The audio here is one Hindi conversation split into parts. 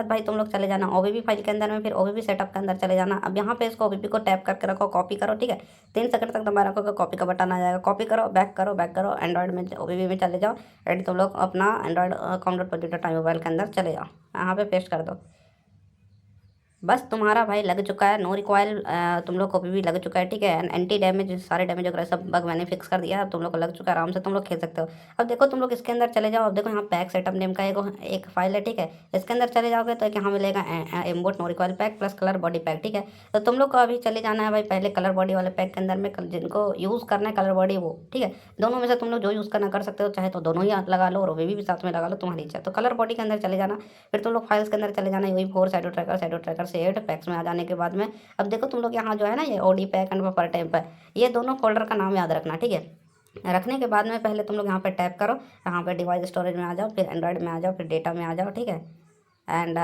बाद भाई तुम लोग चले जाना ओबीबी फाइल के अंदर में, फिर ओबीबी सेटअप के अंदर चले जाना। अब यहाँ पे इसको ओबीबी को टैप करके रखो, कॉपी करो, ठीक है। 3 सेकंड तक दबा रखो, कॉपी का बटन आ जाएगा, कॉपी करो, बैक करो एंड्रॉइड में, ओबीबी में चले जाओ एंड तुम लोग अपना एंड्रॉइड com.png मोबाइल के अंदर चले जाओ, यहाँ पे पेस्ट कर दो। बस तुम्हारा भाई लग चुका है नो रिकॉयल, तुम लोग को भी लग चुका है, ठीक है। एंटी डैमेज सारे डैमेज वगैरह सब बग मैंने फिक्स कर दिया, अब तुम लोग को लग चुका है, आराम से तुम लोग खेल सकते हो। अब देखो तुम लोग इसके अंदर चले जाओ, अब देखो यहाँ पैक सेटअप नेम का एक फाइल है, ठीक है। इसके अंदर चले जाओगे तो एक यहाँ मिलेगा एम्बोट no recoil pack plus colour body pack, ठीक है। तो तुम लोग को अभी चले जाना है भाई पहले कलर बॉडी वाले पैक के अंदर में, जिनको यूज़ करना है कलर बॉडी वो, ठीक है। दोनों में से तुम लोग जो यूज़ करना कर सकते हो, चाहे तो दोनों ही लगा लो और भी साथ में लगा लो, तुम्हारी इच्छा। तो कलर बॉडी के अंदर चले जाना, फिर तुम लोग फाइल्स के अंदर चले जाना, वही 4 साइडो ट्रैकर से 8 पैक्स में आ जाने के बाद में अब देखो तुम लोग यहाँ जो है ना ये OD pack and buffer type है, ये दोनों फोल्डर का नाम याद रखना, ठीक है। रखने के बाद में पहले तुम लोग यहाँ पे टैप करो, यहाँ पे डिवाइस स्टोरेज में आ जाओ, फिर एंड्रॉइड में आ जाओ, फिर डेटा में आ जाओ, ठीक है। एंड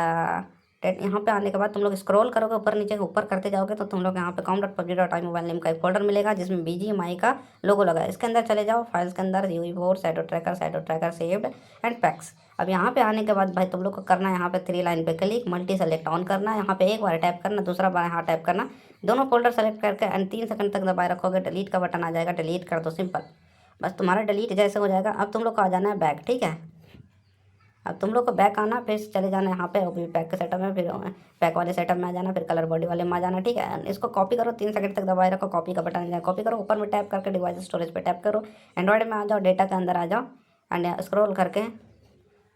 यहाँ पे आने के बाद तुम लोग स्क्रॉल करोगे ऊपर नीचे ऊपर करते जाओगे तो तुम लोग यहाँ पे com.pubg.i मोबाइल नेम का एक फोल्डर मिलेगा जिसमें BGMI का लोगो लगा है। इसके अंदर चले जाओ, फाइल्स के अंदर UE4 साइडो ट्रैकर सेव्ड एंड पैक्स। अब यहाँ पे आने के बाद भाई तुम लोग को करना है यहाँ पे 3 लाइन पे क्लिक, मल्टी सेलेक्ट ऑन करना है, यहाँ पे एक बार टैप करना, दूसरा बार यहाँ टैप करना, दोनों फोल्डर सेलेक्ट करके एंड 3 सेकंड तक दबाए रखोगे, डिलीट का बटन आ जाएगा, डिलीट कर दो, सिंपल। बस तुम्हारा डिलीट जैसे हो जाएगा अब तुम लोग को आ जाना है बैक, ठीक है। अब तुम लोग को बैक आना, फिर चले जाना यहाँ पे ओबीबी पैक के सेटअप में, फिर पैक वाले सेटअप में आ जाना, फिर कलर बॉडी वाले में आ जाना, ठीक है। इसको कॉपी करो, 3 सेकंड तक दबाए रखो, कॉपी का बटन आ जाए, कॉपी करो, ऊपर में टैप करके डिवाइस स्टोरेज पे टैप करो, एंड्रॉइड में आ जाओ, डेटा के अंदर आ जाओ एंड स्क्रॉल करके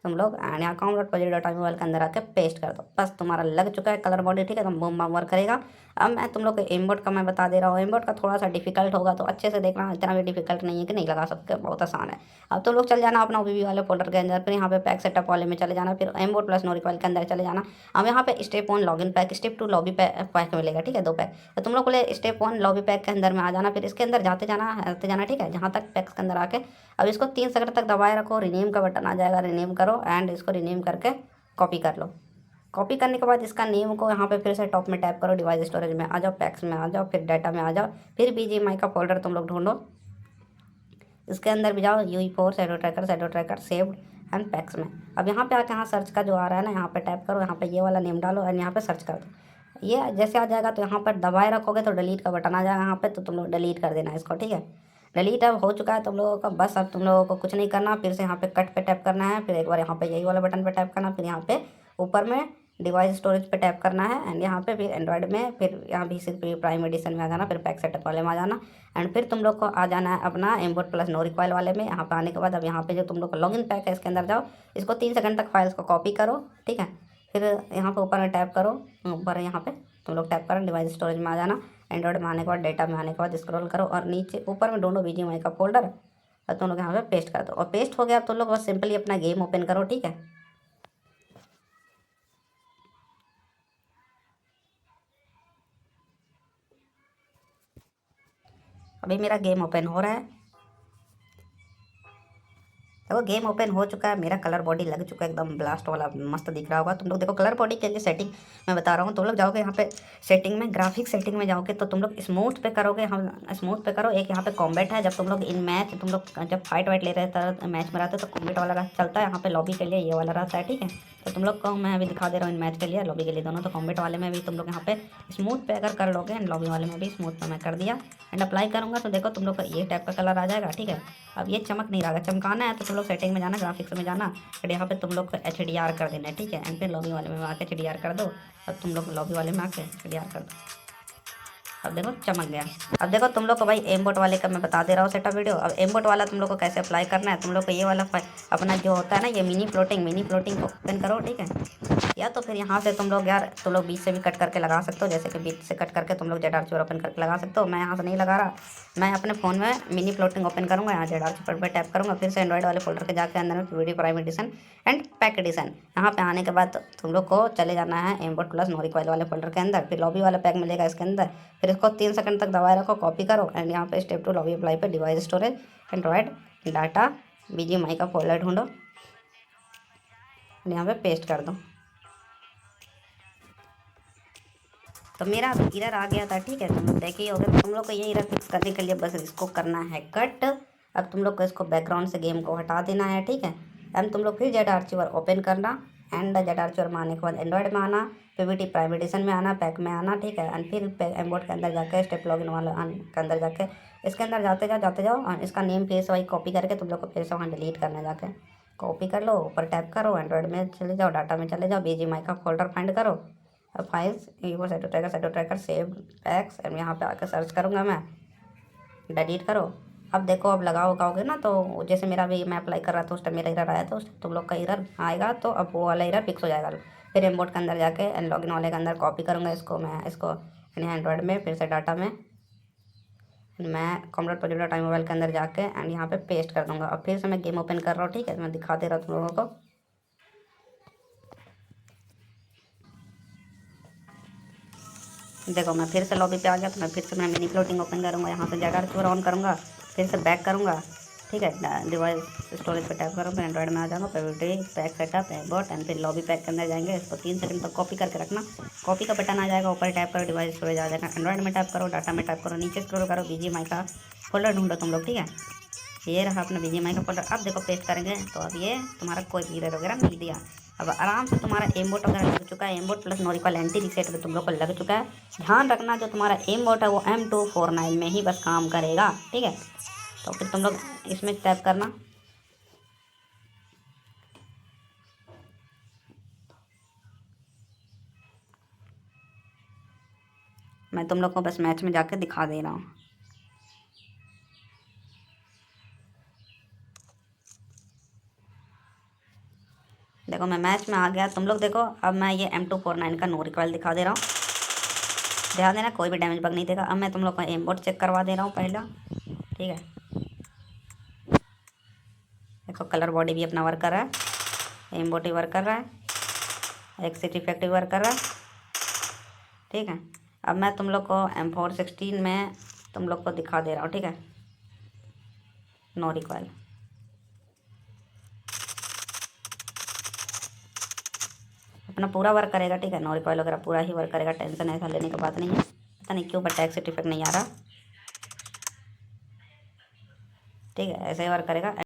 तुम लोग एंड यहाँ com.pubg.i मोबाइल के अंदर आके पेस्ट कर दो। बस तुम्हारा लग चुका है कलर बॉडी, ठीक है। तो बूम बम वर्क करेगा। अब मैं तुम लोग को एमबोट का मैं बता दे रहा हूँ, एमबोट का थोड़ा सा डिफिकल्ट होगा तो अच्छे से देखना, इतना भी डिफिकल्ट नहीं है कि नहीं लगा सकते, बहुत आसान है। अब तुम लोग चल जाना अपना ओबीबी वाले फोल्डर के अंदर, फिर यहाँ पे पैक सेटअप वाले में चले जाना, फिर एमबोट प्लस नो रिकॉयल के अंदर चले जाना। अब यहाँ पे step 1 login pack, step 2 lobby pack मिलेगा, ठीक है, 2 पैक। तो तुम लोग को स्टेप 1 लॉबी पैक के अंदर में आ जाना, फिर इसके अंदर जाते जाना, ठीक है, जहाँ तक पैक्स के अंदर आके अब इसको 3 सेकंड तक दबाए रखो, रिनेम का बटन आ जाएगा, रिनेम करो एंड इसको रिनेम करके कॉपी कर लो। कॉपी करने के बाद इसका नेम को यहाँ पे फिर से टॉप में टैप करो, डिवाइस स्टोरेज में आ जाओ, पैक्स में आ जाओ, फिर डाटा में आ जाओ, फिर BGMI का फोल्डर तुम लोग ढूंढो, इसके अंदर भी जाओ, UE4 साइडो ट्रैकर सेव्ड एंड पैक्स में। अब यहाँ पे आके यहाँ सर्च का जो आ रहा है ना, यहाँ पे टैप करो, यहाँ पे ये वाला नेम डालो एंड यहाँ पे सर्च कर दो। ये जैसे आ जाएगा तो यहाँ पर दबाए रखोगे तो डिलीट का बटन आ जाएगा यहाँ पे, तो तुम लोग डिलीट कर देना इसको, ठीक है। डिलीट अब हो चुका है तुम लोगों का। बस अब तुम लोगों को कुछ नहीं करना, फिर से यहाँ पे कट पे टैप करना है, फिर एक बार यहाँ पे यही वाला बटन पे टैप करना, फिर यहाँ पे ऊपर में डिवाइस स्टोरेज पे टैप करना है एंड यहाँ पे फिर एंड्रॉइड में, फिर यहाँ भी सिर्फ प्राइम एडिशन में आ जाना, फिर पैक सेटअप वाले में आ जाना एंड फिर तुम लोग को आ जाना है अपना एम्बोट प्लस नो रिकॉयल वाले में। यहाँ पे आने के बाद अब यहाँ पे जो तुम लोग का लॉगिन पैक है इसके अंदर जाओ, इसको 3 सेकंड तक फाइल्स को कॉपी करो, ठीक है। फिर यहाँ पे ऊपर में टैप करो, ऊपर यहाँ पे तुम लोग टैप करो, डिवाइस स्टोरेज में आ जाना, एंड्रॉइड में आने के बाद डेटा में आने के बाद स्क्रॉल करो और नीचे ऊपर में ढूंढो BGMI का फोल्डर और तुम लोग यहाँ पे पेस्ट कर दो। और पेस्ट हो गया तुम लोग बस सिंपली अपना गेम ओपन करो, ठीक है। अभी मेरा गेम ओपन हो रहा है, देखो गेम ओपन हो चुका है, मेरा कलर बॉडी लग चुका है, एकदम ब्लास्ट वाला मस्त दिख रहा होगा। तुम लोग देखो कलर बॉडी के लिए सेटिंग मैं बता रहा हूँ, तुम लोग जाओगे यहाँ पे सेटिंग में, ग्राफिक सेटिंग में जाओगे तो तुम लोग स्मूथ पे करोगे, हम स्मूथ पे करो। एक यहाँ पे कॉम्बैट है, जब तुम लोग इन मैच तुम लोग जब फाइट वाइट ले रहे थे मैच में रहते तो कॉम्बैट वाला चलता है, यहाँ पे लॉबी के लिए ये वाला रहता है, ठीक है। तो तुम लोग को मैं अभी दिखा दे रहा हूँ इन मैच के लिए, लॉबी के लिए दोनों। तो कॉम्बैट वाले में भी तुम लोग यहाँ पे स्मूथ पे अगर कर लोगे एंड लॉबी वाले में भी स्मूथ पे मैं कर दिया एंड अप्लाई करूँगा तो देखो तुम लोग का ये टाइप का कलर आ जाएगा, ठीक है। अब ये चमक नहीं रहा, चमकाना है तो तुम लोग सेटिंग में जाना, ग्राफिक्स में जाना, फिर यहाँ पे तुम लोग को HDR कर देना है, ठीक है। एंड फिर लॉबी वाले में आके HDR कर दो, अब तुम लोग लॉबी वाले में आके HDR कर दो। अब देखो चमक गया। अब देखो तुम लोग को भाई एमबोट वाले का मैं बता दे रहा हूँ सेटअप वीडियो। अब एमबोट वाला तुम लोग को कैसे अप्लाई करना है, तुम लोग को ये वाला अपना जो होता है ना ये मिनी फ्लोटिंग को ओपन करो, ठीक है। या तो फिर यहाँ से तुम लोग यार तुम लोग बीच से भी कट करके लगा सकते हो, जैसे कि बीच से कट करके तुम लोग ZR ओपन करके लगा सकते हो। मैं यहाँ से नहीं लगा रहा, मैं अपने फ़ोन में मिनी फ्लोटिंग ओपन करूँगा, यहाँ ZR पर टैप करूँगा, फिर से एंड्रॉइड वाले फोल्डर के जाकर अंदर में video prime edition and pack edition. यहाँ पे आने के बाद तुम लोग को चले जाना है एमबोट प्लस नो रिकॉयल वाले फोल्डर के अंदर, फिर लॉबी वाला पैक मिलेगा इसके अंदर, फिर इसको 3 सेकंड तक दबाए रखो, कॉपी करो एंड यहाँ पे स्टेप 2 लॉबी अप्लाई पे device storage Android data BGMI का फोल्डर ढूंढो, यहाँ पे पेस्ट कर दो। तो मेरा इरर आ गया था, ठीक है, तुम लोग देखे ही होगे। तुम लोग को ये इरर फिक्स करने के लिए बस इसको करना है कट। अब तुम लोग को इसको बैकग्राउंड से गेम को हटा देना है, ठीक है। एंड तुम लोग फिर ZR ओपन करना एंड जेटार्चर में आने के बाद एंड्रॉयड में आना, पीवीटी प्राइम एडिशन में आना, पैक में आना, ठीक है। एंड फिर एम्बोट के अंदर जाके स्टेप लॉगिन वाला के अंदर जाके इसके अंदर जाते जाओ और इसका नेम फिर से वही कॉपी करके तुम लोग को फिर से वहाँ डिलीट करना जाके कॉपी कर लो, ऊपर टैप करो, एंड्रॉयड में चले जाओ, डाटा में चले जाओ, बीजीएमआई का फोल्डर फाइंड करो, अब फाइल्स वो सेटो ट्रैकर सेव पैक्स, और यहाँ पे आकर सर्च करूँगा मैं, डिलीट करो। अब देखो, अब लगाओगे ना तो जैसे मेरा भी मैं अप्लाई कर रहा था उस टाइम मेरा एरर आया था, उस टाइम तुम लोग का एरर आएगा, तो अब वो वाला एरर फिक्स हो जाएगा। फिर एम्बोट के अंदर जाके एंड लॉगिन वाले के अंदर कॉपी करूँगा इसको, मैं इसको एंड्रॉयड में फिर से डाटा में मैं कंप्यूटर टाइम मोबाइल के अंदर जाके एंड यहाँ पे पेस्ट कर दूँगा। अब फिर से मैं गेम ओपन कर रहा हूँ, ठीक है, मैं दिखा दे रहा हूँ तुम लोगों को। देखो मैं फिर से लॉबी पे आ गया, तो मैं फिर से मैं मिनी प्लॉटिंग ओपन करूँगा, यहाँ से जेटार्चर ऑन करूँगा, फिर से बैक करूँगा, ठीक है। डिवाइस स्टोरेज पे टैप करूँगा, एंड्रॉयड में आ जाऊँगा, Pvt pack setup Abbott, and फिर लॉबी पैक के अंदर जाएंगे। इसको 3 सेकंड तक कॉपी करके रखना, कॉपी का बटन आ जाएगा, ऊपर टैप करो, डिवाइस स्टोरेज आ जाएगा, एंड्रॉयड में टैप करो, डाटा में टैप करो, नीचे स्क्रॉल करो, बीजीएमआई का फोल्डर ढूंढो तुम लोग, ठीक है। ये रहा अपना बीजीएमआई का फोल्डर। अब देखो पेस्ट करेंगे तो अब ये तुम्हारा कोई भी एरर वगैरह मिल दिया। अब आराम से तुम्हारा एमबोट वगैरह लग चुका है, एमबोट plus no recall anti reset पे तुम लोग को लग चुका है। ध्यान रखना जो तुम्हारा एमबोट है वो M249 में ही बस काम करेगा, ठीक है। तो फिर तुम लोग इसमें टैप करना, मैं तुम लोग को बस मैच में जाके दिखा दे रहा हूँ। देखो मैं मैच में आ गया, तुम लोग देखो। अब मैं ये M249 का नो रिकॉल दिखा दे रहा हूँ, ध्यान देना कोई भी डैमेज बग नहीं देगा। अब मैं तुम लोग को एमबोट चेक करवा दे रहा हूँ पहला, ठीक है। देखो कलर बॉडी भी अपना वर्क कर रहा है, एमबोट भी वर्क कर रहा है, एक्सिट इफेक्ट भी वर्क कर रहा है, ठीक है। अब मैं तुम लोग को M416 में तुम लोग को दिखा दे रहा हूँ, ठीक है, नो रिकॉल। अपना पूरा वर्क करेगा, ठीक है, नो रिकॉल वगैरह पूरा ही वर्क करेगा, टेंशन ऐसा लेने की बात नहीं है। पता नहीं क्यों बट एक्सिट इफेक्ट नहीं आ रहा, ठीक है, ऐसे ही वर्क करेगा।